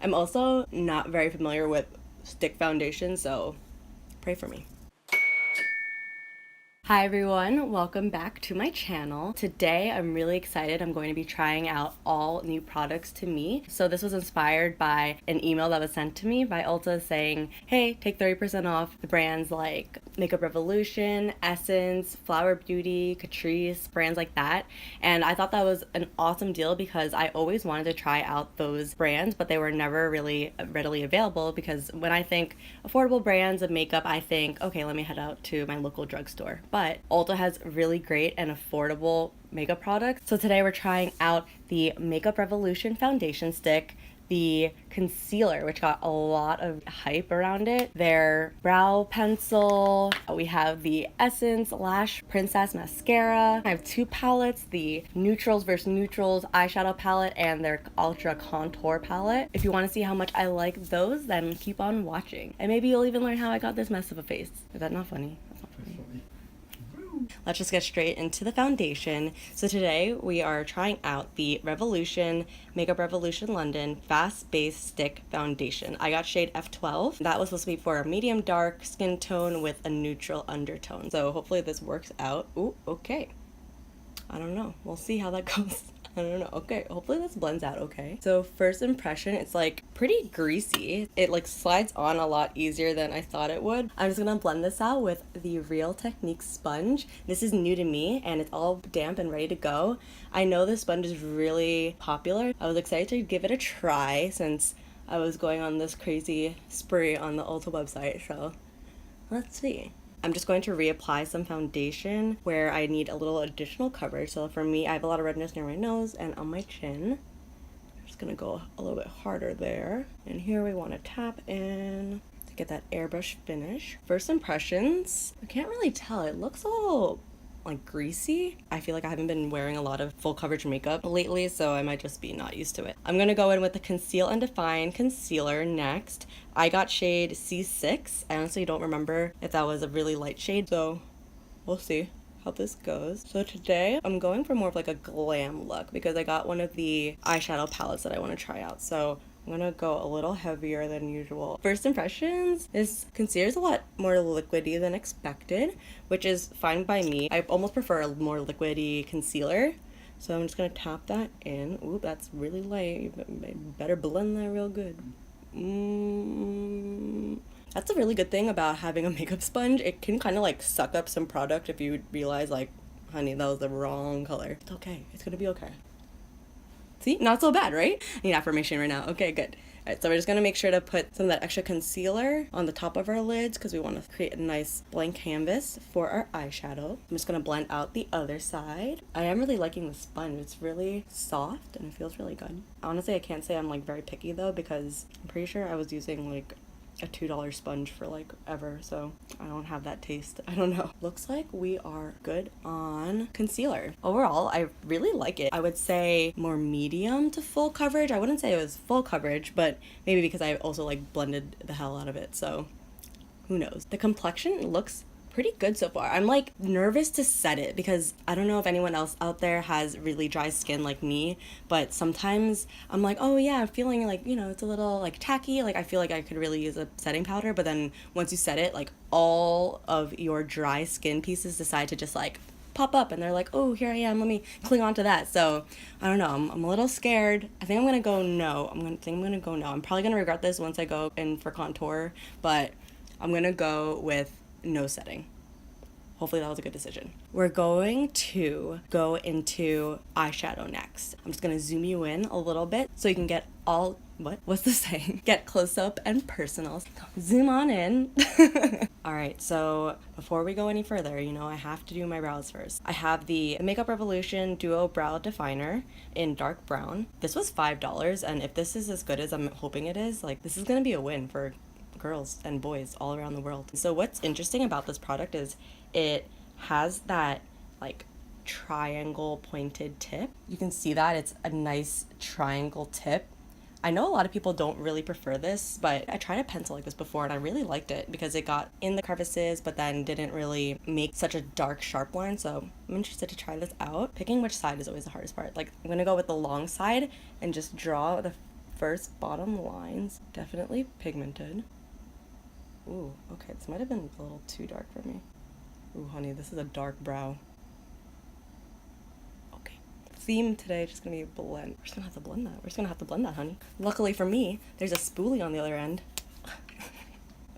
I'm also not very familiar with stick foundation, so pray for me. Hi everyone, welcome back to my channel. Today I'm really excited. I'm going to be trying out all new products to me. So this was inspired by an email that was sent to me by Ulta saying, hey, take 30% off the brands like Makeup Revolution, Essence, Flower Beauty, Catrice, brands like that. And I thought that was an awesome deal because I always wanted to try out those brands, but they were never really readily available because when I think affordable brands of makeup, I think, okay, let me head out to my local drugstore. But Ulta has really great and affordable makeup products. So today we're trying out the Makeup Revolution foundation stick, the concealer, which got a lot of hype around it, their brow pencil, we have the Essence Lash Princess Mascara. I have two palettes, the Neutrals versus Neutrals eyeshadow palette and their Ultra Contour palette. If you want to see how much I like those, then keep on watching. And maybe you'll even learn how I got this mess of a face. Is that not funny? That's not funny. Let's just get straight into the foundation. So today we are trying out the Revolution Makeup Revolution London Fast Base Stick Foundation. I got shade F12. That was supposed to be for a medium dark skin tone with a neutral undertone. So hopefully this works out. Ooh, okay. I don't know. We'll see how that goes. I don't know. Okay, hopefully this blends out okay. So first impression, it's like pretty greasy. It like slides on a lot easier than I thought it would. I'm just gonna blend this out with the Real Techniques sponge. This is new to me and it's all damp and ready to go. I know this sponge is really popular. I was excited to give it a try since I was going on this crazy spree on the Ulta website, so let's see. I'm just going to reapply some foundation where I need a little additional coverage. So for me, I have a lot of redness near my nose and on my chin. I'm just gonna go a little bit harder there. And here we want to tap in to get that airbrush finish. First impressions, I can't really tell. It looks a little like greasy. I feel like I haven't been wearing a lot of full coverage makeup lately, so I might just be not used to it. I'm gonna go in with the Conceal and Define Concealer next. I got shade C6. I honestly don't remember if that was a really light shade, so we'll see how this goes. So today I'm going for more of like a glam look because I got one of the eyeshadow palettes that I want to try out. So I'm gonna go a little heavier than usual. First impressions, this concealer is a lot more liquidy than expected, which is fine by me. I almost prefer a more liquidy concealer. So I'm just gonna tap that in. Ooh, that's really light. You better blend that real good. That's a really good thing about having a makeup sponge. It can kind of like suck up some product if you realize like, honey, that was the wrong color. It's okay. It's gonna be okay. See, not so bad, right? I need affirmation right now. Okay, good. All right, so we're just gonna make sure to put some of that extra concealer on the top of our lids because we want to create a nice blank canvas for our eyeshadow. I'm just gonna blend out the other side. I am really liking the sponge. It's really soft and it feels really good. Honestly, I can't say I'm like very picky though because I'm pretty sure I was using like a $2 sponge for like ever, so I don't have that taste. I don't know. Looks like we are good on concealer. Overall, I really like it. I would say more medium to full coverage. I wouldn't say it was full coverage, but maybe because I also like blended the hell out of it, so who knows. The complexion looks pretty good so far. I'm like nervous to set it because I don't know if anyone else out there has really dry skin like me, but sometimes I'm like, oh yeah, I'm feeling like, you know, it's a little like tacky, like I feel like I could really use a setting powder, but then once you set it, like all of your dry skin pieces decide to just like pop up and they're like, oh, here I am, let me cling on to that. So I don't know, I'm a little scared. I think I'm gonna go no. I'm gonna go no. I'm probably gonna regret this once I go in for contour, but I'm gonna go with no setting. Hopefully that was a good decision. We're going to go into eyeshadow next. I'm just gonna zoom you in a little bit so you can get all, what's the saying? Get close up and personal. Zoom on in. All right, so before we go any further, you know, I have to do my brows first. I have the Makeup Revolution Duo Brow Definer in dark brown. This was $5, and if this is as good as I'm hoping it is, like this is gonna be a win for girls and boys all around the world. So what's interesting about this product is it has that like triangle pointed tip. You can see that it's a nice triangle tip. I know a lot of people don't really prefer this, but I tried a pencil like this before and I really liked it because it got in the crevices but then didn't really make such a dark sharp line. So I'm interested to try this out. Picking which side is always the hardest part. Like I'm gonna go with the long side and just draw the first bottom lines, definitely pigmented. Ooh, okay, this might have been a little too dark for me. Ooh, honey, this is a dark brow. Okay. Theme today is just gonna be a blend. We're just gonna have to blend that. We're just gonna have to blend that, honey. Luckily for me, there's a spoolie on the other end.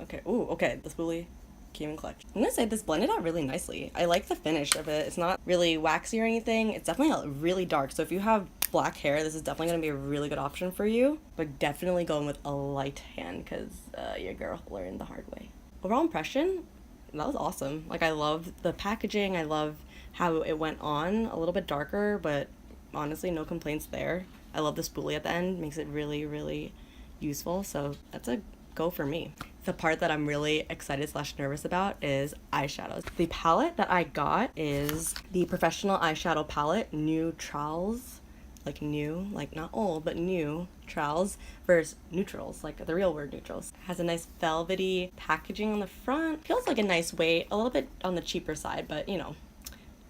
Okay, ooh, okay, the spoolie came in clutch. I'm gonna say this blended out really nicely. I like the finish of it. It's not really waxy or anything. It's definitely really dark, so if you have black hair, this is definitely gonna be a really good option for you, but definitely going with a light hand because your girl learned the hard way. Overall impression, that was awesome. Like, I love the packaging. I love how it went on a little bit darker, but honestly, no complaints there. I love the spoolie at the end. Makes it really, really useful. So that's a go for me. The part that I'm really excited / nervous about is eyeshadows. The palette that I got is the Professional Eyeshadow Palette, new-trals. Like new, like not old, but new-trals versus neutrals, like the real word neutrals. Has a nice velvety packaging on the front. Feels like a nice weight, a little bit on the cheaper side, but you know,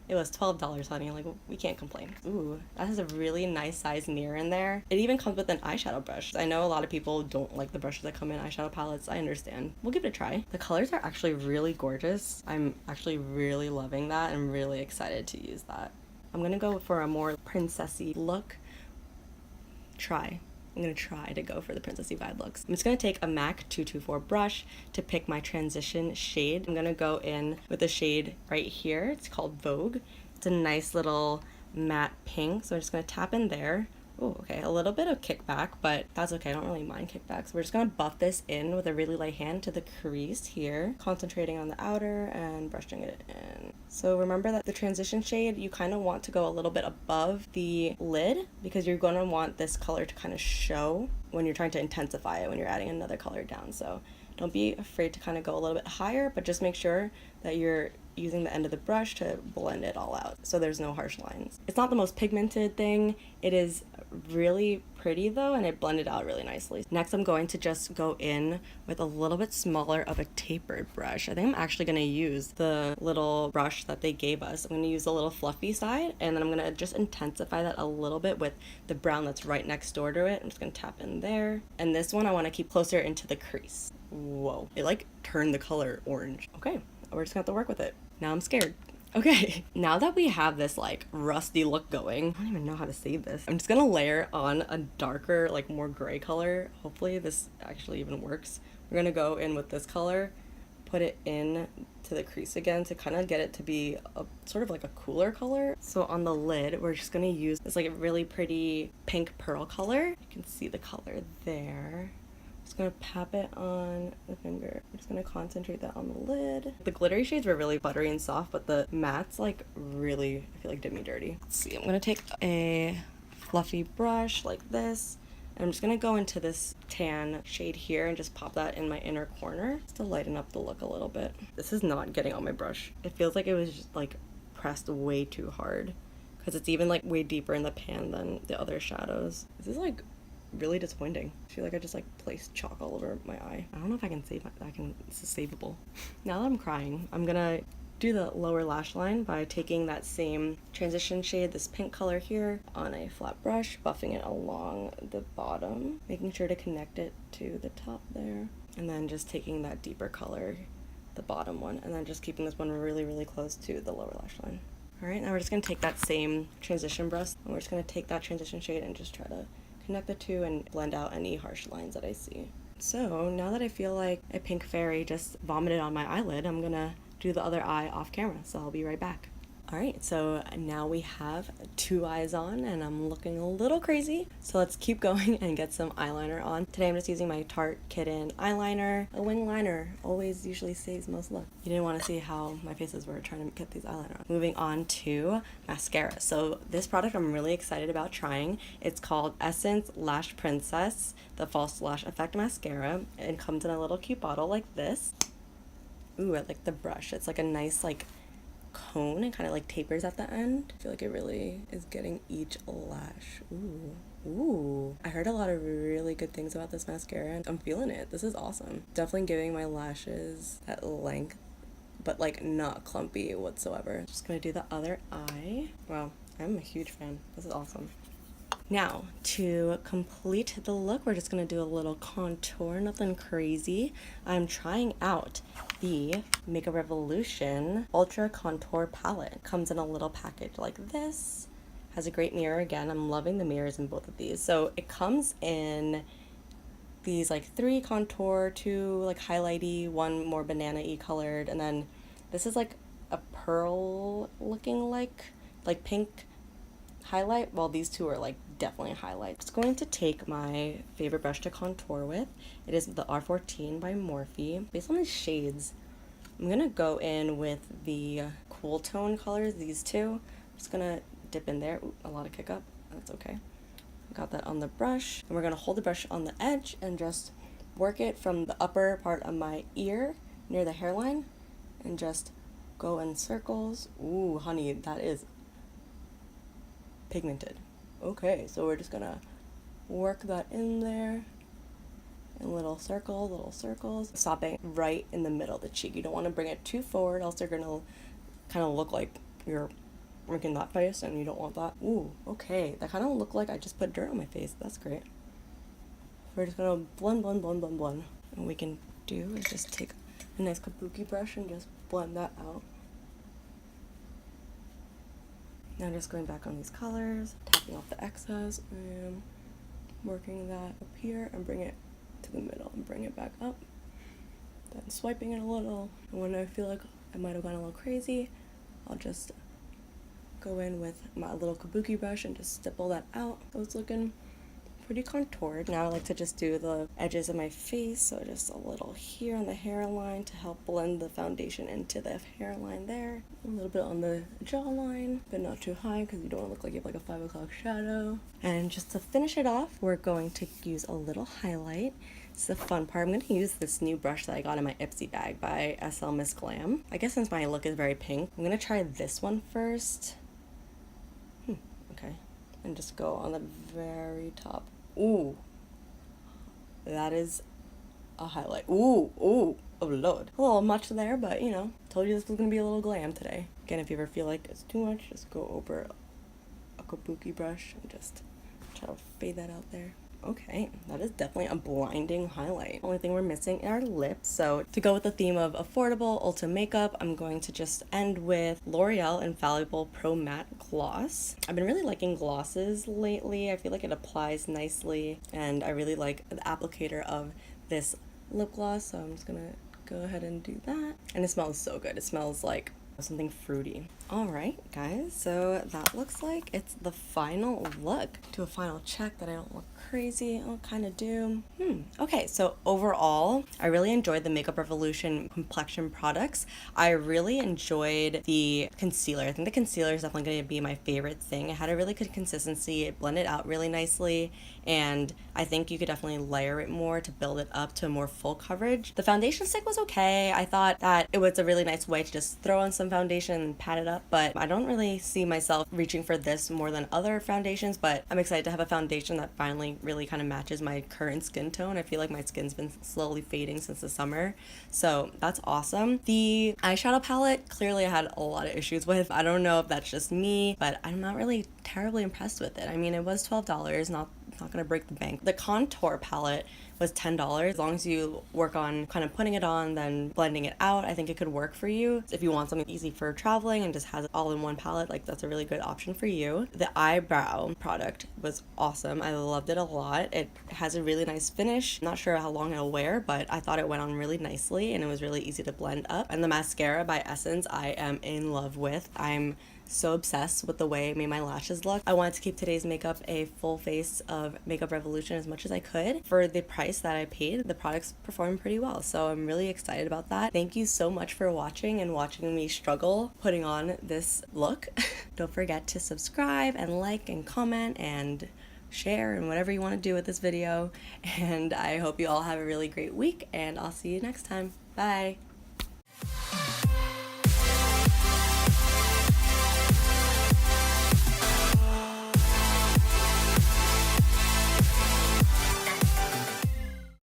it was $12, honey, like we can't complain. Ooh, that has a really nice size mirror in there. It even comes with an eyeshadow brush. I know a lot of people don't like the brushes that come in eyeshadow palettes. I understand. We'll give it a try. The colors are actually really gorgeous. I'm actually really loving that. I'm really excited to use that. I'm gonna go for a more princessy look. I'm gonna try to go for the princessy vibe looks. I'm just gonna take a MAC 224 brush to pick my transition shade. I'm gonna go in with the shade right here. It's called Vogue. It's a nice little matte pink, so I'm just gonna tap in there. Oh, okay, a little bit of kickback, but that's okay. I don't really mind kickbacks. We're just gonna buff this in with a really light hand to the crease here, concentrating on the outer and brushing it in. So remember that the transition shade, you kind of want to go a little bit above the lid because you're gonna want this color to kind of show when you're trying to intensify it, when you're adding another color down. So don't be afraid to kind of go a little bit higher, but just make sure that you're using the end of the brush to blend it all out so there's no harsh lines. It's not the most pigmented thing. It is really pretty though, and it blended out really nicely. Next, I'm going to just go in with a little bit smaller of a tapered brush. I think I'm actually going to use the little brush that they gave us. I'm going to use the little fluffy side, and then I'm going to just intensify that a little bit with the brown that's right next door to it. I'm just going to tap in there. And this one I want to keep closer into the crease. Whoa, it like turned the color orange. Okay, we're just going to have to work with it. Now I'm scared. Okay, now that we have this like rusty look going, I don't even know how to save this. I'm just gonna layer on a darker, like more gray color. Hopefully this actually even works. We're gonna go in with this color, put it in to the crease again to kind of get it to be a sort of like a cooler color. So on the lid, we're just gonna use this like really pretty pink pearl color. You can see the color there. Just gonna pop it on the finger. I'm just gonna concentrate that on the lid. The glittery shades were really buttery and soft, but the mattes like really, I feel like, did me dirty. Let's see, I'm gonna take a fluffy brush like this, and I'm just gonna go into this tan shade here and just pop that in my inner corner just to lighten up the look a little bit. This is not getting on my brush. It feels like it was just like pressed way too hard because it's even like way deeper in the pan than the other shadows. This is like really disappointing. I feel like I just like placed chalk all over my eye. I don't know if I can save this is savable. Now that I'm crying, I'm gonna do the lower lash line by taking that same transition shade, this pink color here, on a flat brush, buffing it along the bottom, making sure to connect it to the top there, and then just taking that deeper color, the bottom one, and then just keeping this one really, really close to the lower lash line. All right, now we're just gonna take that same transition brush, and we're just gonna take that transition shade and just try to connect the two and blend out any harsh lines that I see. So now that I feel like a pink fairy just vomited on my eyelid, I'm gonna do the other eye off camera, so I'll be right back. All right, so now we have two eyes on and I'm looking a little crazy. So let's keep going and get some eyeliner on. Today I'm just using my Tarte Kitten eyeliner. A wing liner always usually saves most look. You didn't want to see how my faces were trying to get these eyeliner on. Moving on to mascara. So this product I'm really excited about trying. It's called Essence Lash Princess, the False Lash Effect Mascara. It comes in a little cute bottle like this. Ooh, I like the brush. It's like a nice like cone and kind of like tapers at the end. I feel like it really is getting each lash. Ooh. I heard a lot of really good things about this mascara and I'm feeling it. This is awesome. Definitely giving my lashes that length, but like not clumpy whatsoever. Just gonna do the other eye. Wow, I'm a huge fan. This is awesome. Now, to complete the look, we're just gonna do a little contour, nothing crazy. I'm trying out the Makeup Revolution Ultra Contour Palette. Comes in a little package like this. Has a great mirror again. I'm loving the mirrors in both of these. So it comes in these like 3 contour, 2 like highlighty, 1 more banana-y colored, and then this is like a pearl looking like pink highlight. Well, these 2 are like definitely highlight. Just going to take my favorite brush to contour with. It is the R14 by Morphe. Based on the shades, I'm gonna go in with the cool tone colors, these 2. I'm just gonna dip in there. Ooh, a lot of kick up. That's okay. Got that on the brush, and we're gonna hold the brush on the edge and just work it from the upper part of my ear near the hairline and just go in circles. Ooh, honey, that is pigmented. Okay, so we're just gonna work that in there in little circles, stopping right in the middle of the cheek. You don't want to bring it too forward, else they're gonna kind of look like you're making that face, and you don't want that. Ooh, okay, that kind of looked like I just put dirt on my face. That's great. We're just gonna blend. And what we can do is just take a nice kabuki brush and just blend that out. Now just going back on these colors, tapping off the excess, and working that up here and bring it to the middle and bring it back up. Then swiping it a little. And when I feel like I might have gone a little crazy, I'll just go in with my little kabuki brush and just stipple that out. So it's looking pretty contoured. Now I like to just do the edges of my face, so just a little here on the hairline to help blend the foundation into the hairline there. A little bit on the jawline, but not too high because you don't want to look like you have like a 5 o'clock shadow. And just to finish it off, we're going to use a little highlight. It's the fun part. I'm going to use this new brush that I got in my Ipsy bag by SL Miss Glam. I guess since my look is very pink, I'm going to try this one first. Okay, and just go on the very top. Ooh, that is a highlight. Ooh, oh lord. A little much there, but you know, told you this was gonna be a little glam today. Again, if you ever feel like it's too much, just go over a kabuki brush and just try to fade that out there. Okay, that is definitely a blinding highlight. Only thing we're missing are lips. So to go with the theme of affordable Ulta makeup, I'm going to just end with L'Oreal Infallible Pro Matte Gloss. I've been really liking glosses lately. I feel like it applies nicely, and I really like the applicator of this lip gloss, so I'm just gonna go ahead and do that. And it smells so good. It smells like something fruity. Alright guys, so that looks like it's the final look. Do a final check that I don't look crazy. I'll kind of do. Okay, so overall, I really enjoyed the Makeup Revolution complexion products. I really enjoyed the concealer. I think the concealer is definitely going to be my favorite thing. It had a really good consistency. It blended out really nicely, and I think you could definitely layer it more to build it up to more full coverage. The foundation stick was okay. I thought that it was a really nice way to just throw on some foundation and pat it up, but I don't really see myself reaching for this more than other foundations, but I'm excited to have a foundation that finally really kind of matches my current skin tone. I feel like my skin's been slowly fading since the summer, so that's awesome. The eyeshadow palette, clearly I had a lot of issues with. I don't know if that's just me, but I'm not really terribly impressed with it. I mean, it was $12, not gonna break the bank. The contour palette was $10. As long as you work on kind of putting it on, then blending it out, I think it could work for you. If you want something easy for traveling and just has it all in one palette, like that's a really good option for you. The eyebrow product was awesome. I loved it a lot. It has a really nice finish. I'm not sure how long it'll wear, but I thought it went on really nicely and it was really easy to blend up. And the mascara by Essence, I am in love with. I'm so obsessed with the way it made my lashes look. I wanted to keep today's makeup a full face of Makeup Revolution as much as I could. For the price that I paid, the products performed pretty well, so I'm really excited about that. Thank you so much for watching and watching me struggle putting on this look. Don't forget to subscribe and like and comment and share and whatever you want to do with this video, and I hope you all have a really great week, and I'll see you next time. Bye!